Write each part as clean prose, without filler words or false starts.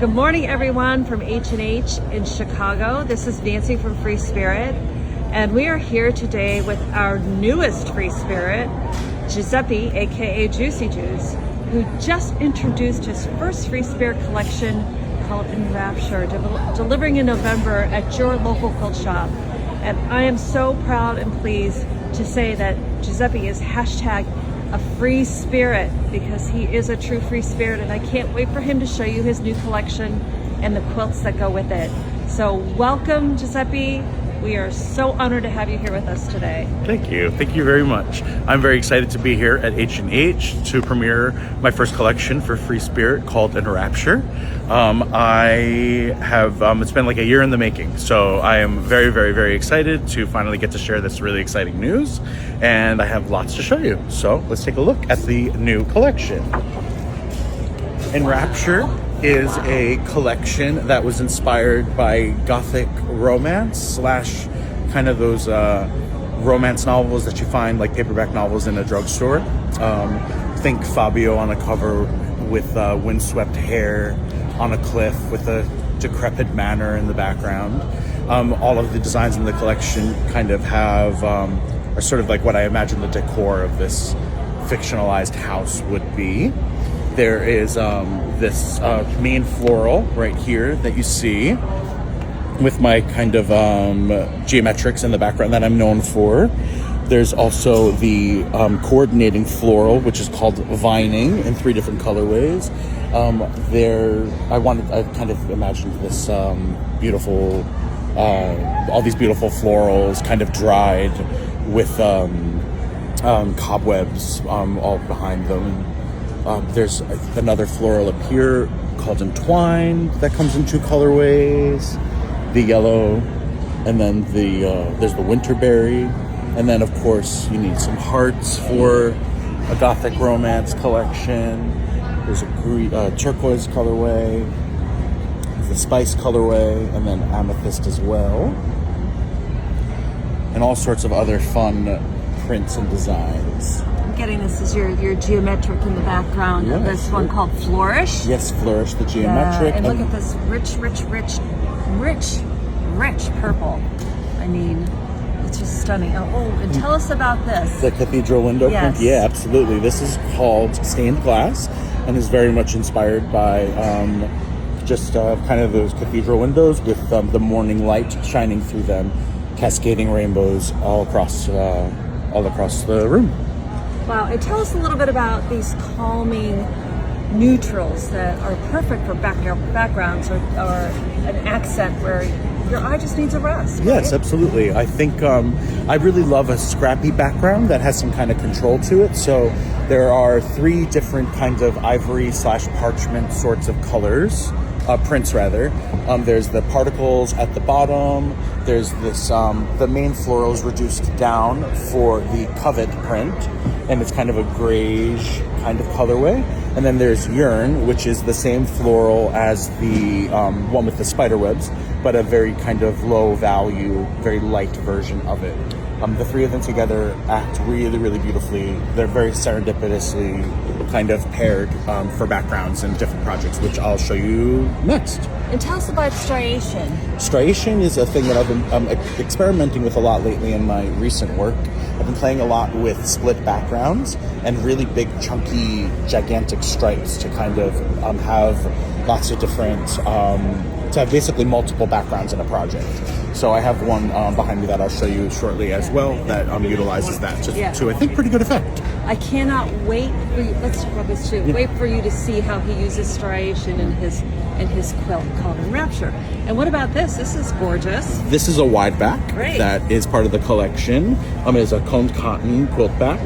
Good morning, everyone from H&H in Chicago. This is Nancy from FreeSpirit, and we are here today with our newest FreeSpirit, Giuseppe, aka Giucy Giuce, who just introduced his first FreeSpirit collection called Enrapture, delivering in November at your local quilt shop. And I am so proud and pleased to say that Giuseppe is hashtag a free spirit, because he is a true free spirit, and I can't wait for him to show you his new collection and the quilts that go with it. So welcome, Giuseppe. We are so honored to have you here with us today. Thank you very much. I'm very excited to be here at H&H to premiere my first collection for FreeSpirit called Enrapture. It's been like a year in the making, so I am very excited to finally get to share this really exciting news, and I have lots to show you. So let's take a look at the new collection. Enrapture is a collection that was inspired by Gothic romance slash kind of those romance novels that you find, like paperback novels in a drugstore. Think Fabio on a cover with windswept hair on a cliff with a decrepit manor in the background. All of the designs in the collection kind of have are sort of like what I imagine the decor of this fictionalized house would be. There is this main floral right here that you see with my kind of geometrics in the background that I'm known for. There's also the coordinating floral, which is called vining in 3 different colorways. I kind of imagined this beautiful, all these beautiful florals kind of dried with cobwebs all behind them. There's another floral up here called Entwined that comes in 2 colorways, the yellow, and then there's the Winterberry, and then of course you need some hearts for a Gothic romance collection. There's a turquoise colorway, there's a spice colorway, and then amethyst as well, and all sorts of other fun prints and designs. Getting this is your geometric in the background. Yes. This one called Flourish. Yes, Flourish, the geometric. Yeah, and look at this rich purple. I mean, it's just stunning. Oh, and tell us about this. The cathedral window Yes. print. Yeah, absolutely. This is called stained glass and is very much inspired by kind of those cathedral windows with the morning light shining through them, cascading rainbows all across the room. Wow, and tell us a little bit about these calming neutrals that are perfect for backgrounds or an accent where your eye just needs a rest. Yes, right? absolutely. I think I really love a scrappy background that has some kind of control to it. So there are 3 different kinds of ivory slash parchment sorts of colors. Prints rather. There's the particles at the bottom. There's this, the main floral is reduced down for the covet print, and it's kind of a grayish kind of colorway. And then there's Yearn, which is the same floral as the one with the spider webs, but a very kind of low value, very light version of it. The 3 of them together act really beautifully. They're very serendipitously kind of paired for backgrounds and different projects, which I'll show you next. And tell us about striation. Striation is a thing that I've been experimenting with a lot lately in my recent work. I've been playing a lot with split backgrounds and really big, chunky, gigantic stripes to kind of have lots of different, to have basically multiple backgrounds in a project. So I have one behind me that I'll show you shortly as well that utilizes that to I think, pretty good effect. I cannot wait for you. Let's talk about this too. Yeah. Wait for you to see how he uses striation in his quilt called Enrapture. And what about this? This is gorgeous. This is a wide back. Great. That is part of the collection. It is a combed cotton quilt back,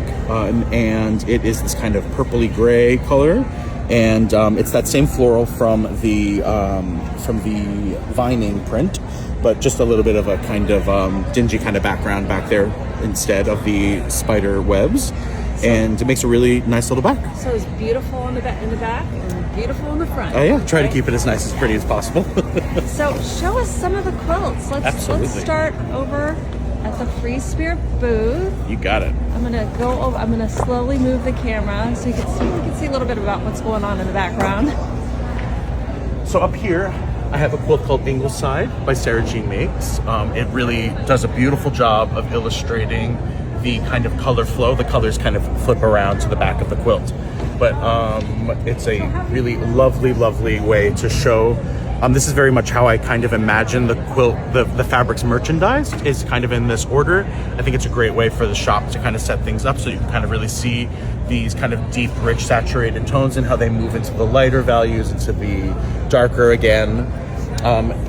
and it is this kind of purpley gray color. And it's that same floral from the vining print, but just a little bit of a kind of dingy kind of background back there instead of the spider webs. And it makes a really nice little back. So it's beautiful in the back and beautiful in the front. Oh yeah, try to keep it as nice as pretty as possible. So show us some of the quilts. Let's start over at the FreeSpirit booth. You got it. I'm gonna slowly move the camera so we can see a little bit about what's going on in the background. So up here, I have a quilt called Ingleside by Sarah Jean Makes. It really does a beautiful job of illustrating the kind of color flow. The colors kind of flip around to the back of the quilt. But it's a really lovely, lovely way to show. This is very much how I kind of imagine the quilt, the fabrics merchandised is kind of in this order. I think it's a great way for the shop to kind of set things up so you can kind of really see these kind of deep, rich, saturated tones and how they move into the lighter values, into the darker again.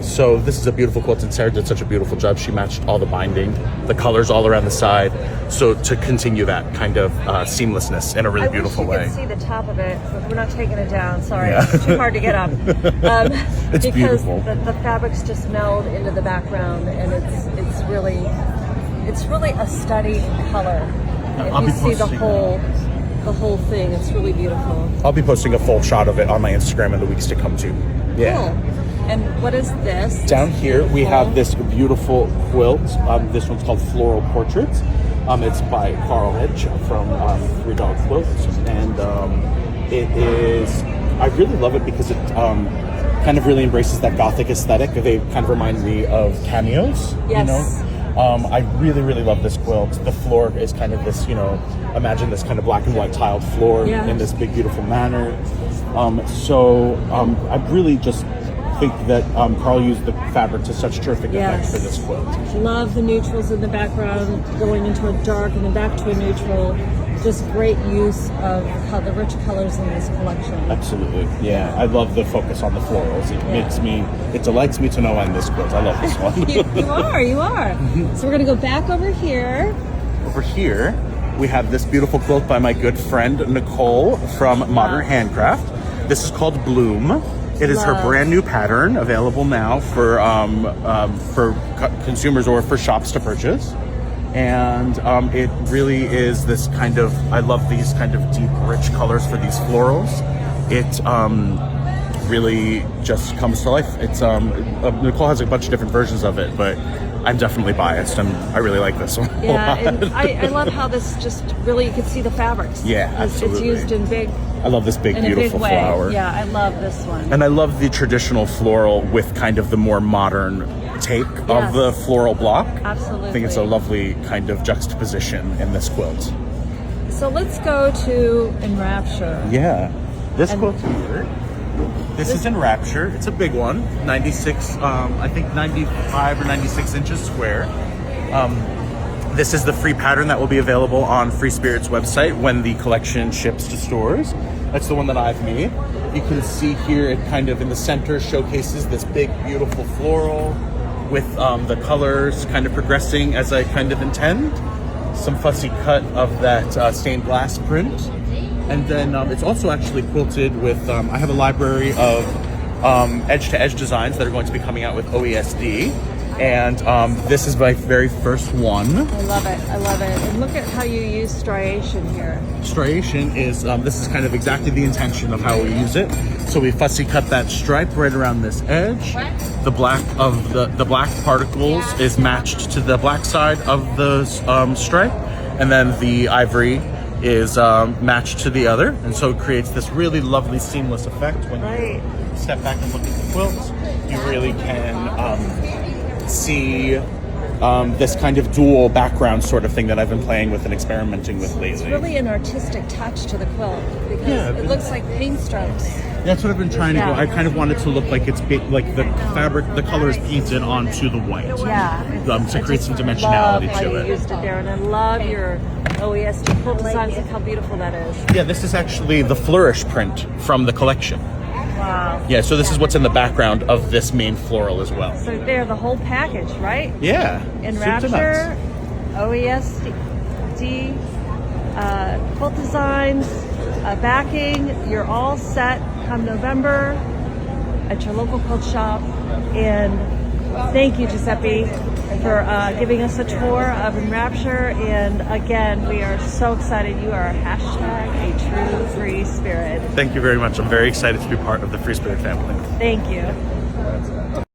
So this is a beautiful quilt, and Sarah did such a beautiful job. She matched all the binding, the colors all around the side, so to continue that kind of seamlessness in a really beautiful way. I wish you could see the top of it, but we're not taking it down. Sorry, it's too hard to get up. It's because beautiful. The fabrics just meld into the background, and it's really a study in color. And you see the whole thing. It's really beautiful. I'll be posting a full shot of it on my Instagram in the weeks to come too. Yeah. Cool. And what is this? Down here we have this beautiful quilt. This one's called Floral Portraits. It's by Carl Edge from Three Dog Quilts, and it is. I really love it because it kind of really embraces that Gothic aesthetic. They kind of remind me of cameos. Yes. You know, I really, really love this quilt. The floor is kind of this, imagine this kind of black and white tiled floor in this big, beautiful manner. I really just think that Carl used the fabric to such terrific effect for this quilt. Love the neutrals in the background, going into a dark and then back to a neutral. Just great use of the rich colors in this collection. Absolutely, yeah. I love the focus on the florals. It delights me to no end this quilt. I love this one. you are. So we're gonna go back over here. Over here, we have this beautiful quilt by my good friend Nicole from Modern Handcraft. This is called Bloom. It is her brand new pattern, available now for consumers or for shops to purchase. And it really is this kind of, I love these kind of deep, rich colors for these florals. It really just comes to life. It's Nicole has a bunch of different versions of it, but I'm definitely biased, and I really like this one. Yeah, and I love how this just really, you can see the fabrics. Yeah, absolutely. It's used in big. I love this big, beautiful flower. Yeah, I love this one. And I love the traditional floral with kind of the more modern take of the floral block. Absolutely. I think it's a lovely kind of juxtaposition in this quilt. So let's go to Enrapture. Yeah. This quilt here. This is Enrapture. It's a big one. 96, I think 95 or 96 inches square. This is the free pattern that will be available on FreeSpirit's website when the collection ships to stores. That's the one that I've made. You can see here it kind of in the center showcases this big, beautiful floral with the colors kind of progressing as I kind of intend. Some fussy cut of that stained glass print. And then it's also actually quilted with, I have a library of edge-to-edge designs that are going to be coming out with OESD. And this is my very first one. I love it. I love it. And look at how you use striation here. Striation is, this is kind of exactly the intention of how we use it. So we fussy cut that stripe right around this edge. The black of the black particles is matched to the black side of the stripe. And then the ivory is matched to the other. And so it creates this really lovely seamless effect. When you step back and look at the quilt, you really can see this kind of dual background sort of thing that I've been playing with and experimenting with lately. It's really an artistic touch to the quilt because it looks like paint strokes. That's what I've been trying to do. I kind of want it to look like it's like the fabric, the color is painted onto the white. Yeah. To create some dimensionality to you it. Used it there, and I love your OESD quilt designs. Look how beautiful that is. Yeah, this is actually the flourish print from the collection. Wow. Yeah, so this is what's in the background of this main floral as well. So they're the whole package, right? Yeah. Enrapture, OESD, quilt designs, backing. You're all set come November at your local quilt shop. And thank you, Giuseppe, for giving us a tour of Enrapture. And again, we are so excited. You are #a true free spirit. Thank you very much. I'm very excited to be part of the FreeSpirit family. Thank you.